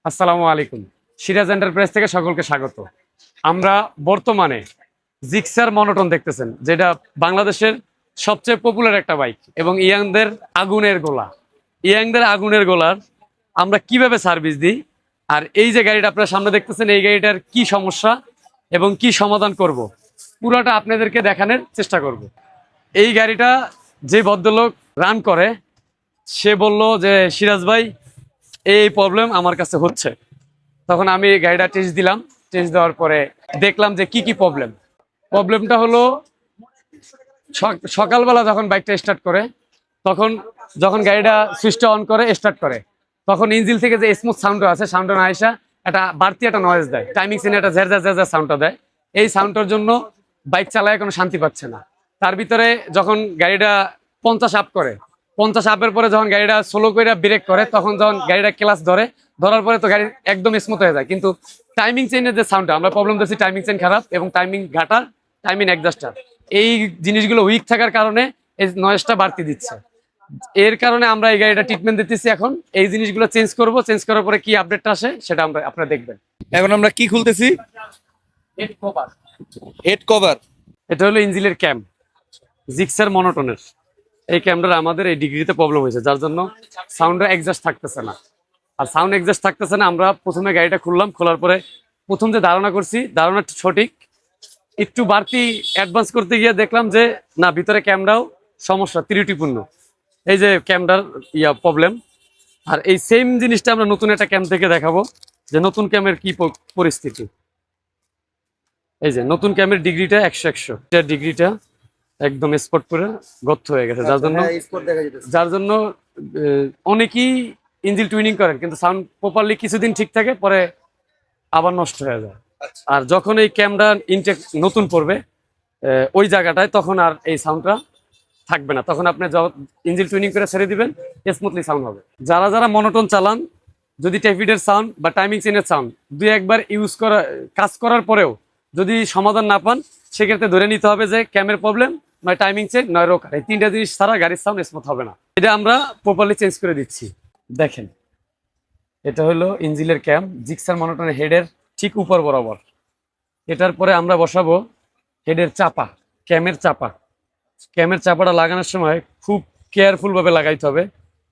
আসসালামু আলাইকুম। সিরাজ এন্টারপ্রাইজ থেকে সকলকে স্বাগত। আমরা বর্তমানে জিক্সার মনোটন দেখতেছেন, যেটা বাংলাদেশের সবচেয়ে পপুলার একটা বাইক এবং ইয়াংদের আগুনের গোলার আমরা কিভাবে সার্ভিস দিই, আর এই যে গাড়িটা আপনারা সামনে দেখতেছেন, এই গাড়িটার কি সমস্যা এবং কি সমাধান করব, পুরোটা আপনাদেরকে দেখানোর চেষ্টা করব। এই গাড়িটা যে ভদ্রলোক রান করে, সে বলল যে সিরাজ ভাই, এই প্রবলেম আমার কাছে হচ্ছে। তখন আমি গাড়িটা টেস্ট দিলাম। টেস্ট দেওয়ার পরে দেখলাম যে কি প্রবলেমটা হলো, সকালবেলা যখন বাইকটা স্টার্ট করে, তখন যখন গাড়িটা সুইচটা অন করে স্টার্ট করে, তখন ইঞ্জিন থেকে যে স্মুথ সাউন্ড আছে, সাউন্ডটা না আসা একটা বাড়তি একটা নয়েজ দেয়, টাইমিং সিনে একটা ঝের ঝের ঝের সাউন্ডটা দেয়। এই সাউন্ডটার জন্য বাইক চালায় কোনো শান্তি পাচ্ছে না। তার ভিতরে যখন গাড়িটা 50 আপ করে, 50 আপের পরে যখন গাড়িটা স্লো করে ব্রেক করে, তখন যখন গাড়িটা ক্লাচ ধরার পরে তো গাড়ি একদম স্মুথ হয়ে যায়, কিন্তু টাইমিং চেইনের যে সাউন্ডটা আমরা প্রবলেম দেখছি, টাইমিং চেইন খারাপ এবং টাইমিং ঘাটা, টাইমিং অ্যাডজাস্টার, এই জিনিসগুলো উইক থাকার কারণে এই নয়েজটা বাড়তি দিচ্ছে। এর কারণে আমরা এই গাড়িটা ট্রিটমেন্ট দিতেছি। এখন এই জিনিসগুলো চেঞ্জ করব, চেঞ্জ করার পরে কি আপডেটটা আসে সেটা আপনারা দেখবেন। এখন আমরা কি খুলতেছি? Head cover. Head cover. এটা হলো ইঞ্জিনের ক্যাম, জিক্সার মনোটনের। এই ক্যামটার আমাদের এই ডিগ্রিতে প্রবলেম হয়েছে, যার জন্য সাউন্ডটা অ্যাডজাস্ট থাকতেছে না। আর সাউন্ড অ্যাডজাস্ট থাকতেছে না, আমরা প্রথমে গাড়িটা খুললাম। খোলার পরে প্রথম যে ধারণা করছি, ধারণা সঠিক, একটু বাড়তি অ্যাডভান্স করতে গিয়ে দেখলাম যে না, ভিতরে ক্যামেরাও সমস্যা, ত্রুটিপূর্ণ। এই যে ক্যামেরার প্রবলেম। আর এই সেম জিনিসটা আমরা নতুন একটা ক্যাম থেকে দেখাবো যে নতুন ক্যামের কি পরিস্থিতি। এই যে নতুন ক্যামের ডিগ্রিটা 100 ডিগ্রিটা একদম স্পট করে গর্ত হয়ে গেছে, যার জন্য অনেকেই ইঞ্জিন টুইনিং করেন, কিন্তু সাউন্ড প্রপারলি কিছুদিন ঠিক থাকে, পরে আবার নষ্ট হয়ে যায়। আর যখন এই ক্যামেরা ইনটেক নতুন পড়বে ওই জায়গাটায়, তখন আর এই সাউন্ডটা থাকবে না। তখন আপনি ইঞ্জিন টুইনিং করে ছেড়ে দিবেন, স্মুথলি সাউন্ড হবে। যারা মনোটন চালান, যদি টেফিডের সাউন্ড বা টাইমিং চেনের সাউন্ড দুই একবার কাজ করার পরেও যদি সমাধান না পান, সেক্ষেত্রে ধরে নিতে হবে যে ক্যামের প্রবলেম, নয় টাইমিং চেন, নয় রোকার। এই তিনটা জিনিস ছাড়া গাড়ির সাউন্ড স্মুথ হবে না। এটা আমরা প্রপারলি চেঞ্জ করে দিচ্ছি। দেখেন, এটা হলো ইঞ্জিনের ক্যাম, জিক্সার মনোটনের হেডের ঠিক উপর বরাবর। এটার পরে আমরা বসাবো হেডের চাপা, ক্যামের চাপা। ক্যামের চাপাটা লাগানোর সময় খুব কেয়ারফুল ভাবে লাগাইতে হবে।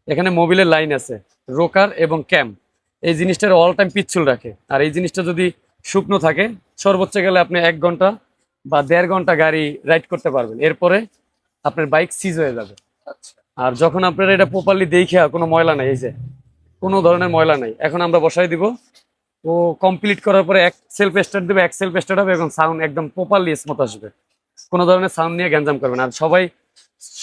এখানে মোবিলের লাইন আছে, রোকার এবং ক্যাম এই জিনিসটার অল টাইম পিচ্ছুল রাখে। আর এই জিনিসটা যদি শুকনো থাকে, সর্বোচ্চ গেলে আপনি 1 ঘন্টা বা 1.5 ঘন্টা গাড়ি রাইড করতে পারবেন, এরপরে আপনার বাইক সিজ হয়ে যাবে। আর যখন আপনারা এটা প্রপারলি দেখে, কোনো ময়লা নাই, এই যে কোনো ধরনের ময়লা নাই। এখন আমরা বসাই দিব, ও কমপ্লিট করার পরে এক সেলফ স্টার্ট দেবে, এক সেলফ স্টার্ট হবে এবং সাউন্ড একদম প্রপারলি স্মুথ আসবে। কোনো ধরনের সাউন্ড নিয়ে গ্যাঞ্জাম করবে না। আর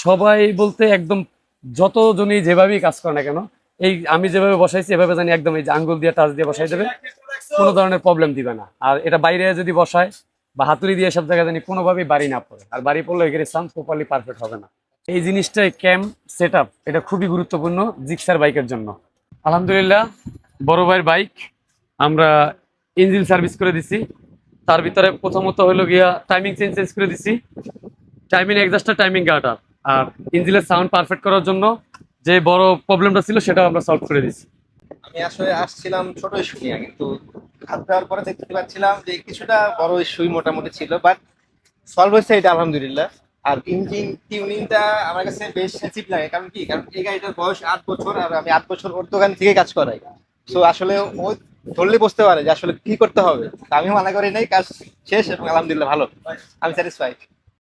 সবাই বলতে একদম যতজনই যেভাবেই কাজ করে না কেন, এই আমি যেভাবে বসাইছি এভাবে জানি একদম এই যে আঙ্গুল দিয়ে টাচ দিয়ে বসাই দেবে, কোনো ধরনের প্রবলেম দিবে না। আর এটা বাইরে যদি বসায় বা হাতুড়ি দিয়ে সব জায়গায় জানি কোনোভাবেই বাড়ি না পড়ে, আর বাড়ি পড়লে এখানে সাউন্ড প্রপারলি পারফেক্ট হবে না। এই জিনিসটাই ক্যাম সেট আপ, এটা খুবই গুরুত্বপূর্ণ জিক্সার বাইকের জন্য। আলহামদুলিল্লাহ, বড় ভাইয়ের বাইক আমরা ইঞ্জিন সার্ভিস করে দিছি। তার ভিতরে প্রথমত হলো গিয়া টাইমিং চেঞ্জ করে দিছি, টাইমিং অ্যাডজাস্টার, টাইমিং গার্ডার। আর ইঞ্জিনের সাউন্ড পারফেক্ট করার জন্য যে বড় প্রবলেমটা ছিল, সেটাও আমরা সলভ করে দিছি। আমি আসলে আসছিলাম ছোট ইস্যু নিয়ে, কিন্তু হাত দেওয়ার পরে দেখতে পাচ্ছিলাম যে কিছুটা বড় ইস্যুই মোটামুটি ছিল, বাট সলভ হয়েছে এটা আলহামদুলিল্লাহ। আর ইঞ্জিন টিউনিংটা আমার কাছে বেশ সেন্সিটিভ লাগে। কারণ এই গাড়িটার বয়স 8 বছর, আর আমি 8 বছর ওর দোকান থেকে কাজ করাই। তো আসলে ও ধরলে বুঝতে পারে যে আসলে কি করতে হবে। আমি মানা করি নাই, কাজ শেষ এবং আলহামদুলিল্লাহ ভালো, আমি স্যাটিসফাইড।